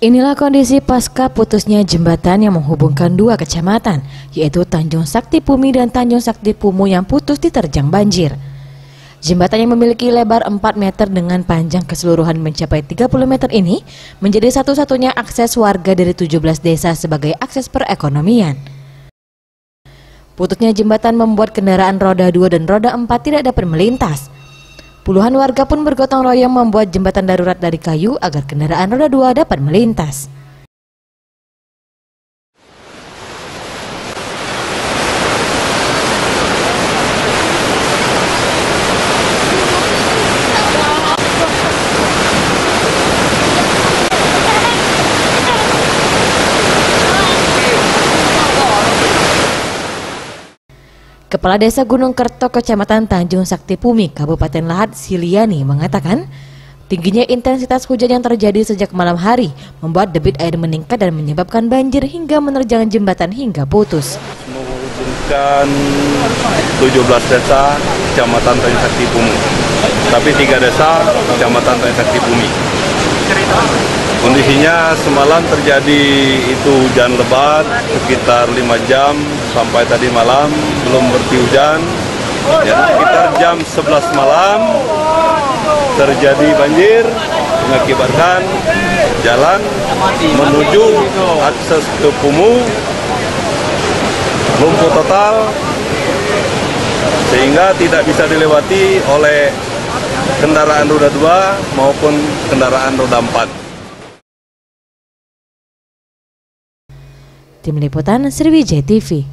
Inilah kondisi pasca putusnya jembatan yang menghubungkan dua kecamatan, yaitu Tanjung Sakti Pumi dan Tanjung Sakti Pumu yang putus diterjang banjir. Jembatan yang memiliki lebar 4 meter dengan panjang keseluruhan mencapai 30 meter ini menjadi satu-satunya akses warga dari 17 desa sebagai akses perekonomian. Putusnya jembatan membuat kendaraan roda 2 dan roda 4 tidak dapat melintas. Puluhan warga pun bergotong royong membuat jembatan darurat dari kayu agar kendaraan roda 2 dapat melintas. Kepala Desa Gunung Kerto, Kecamatan Tanjung Sakti Pumi, Kabupaten Lahat, Siliani mengatakan, tingginya intensitas hujan yang terjadi sejak malam hari membuat debit air meningkat dan menyebabkan banjir hingga menerjang jembatan hingga putus. Menghubungkan 17 desa Kecamatan Tanjung Sakti Pumi, tapi 3 desa Kecamatan Tanjung Sakti Pumi. Kondisinya semalam terjadi itu hujan lebat sekitar 5 jam sampai tadi malam belum berhenti hujan. Ya, sekitar jam 11 malam terjadi banjir mengakibatkan jalan menuju akses ke Pumu lumpuh total sehingga tidak bisa dilewati oleh kendaraan roda 2 maupun kendaraan roda 4. Tim Liputan Sriwijaya TV.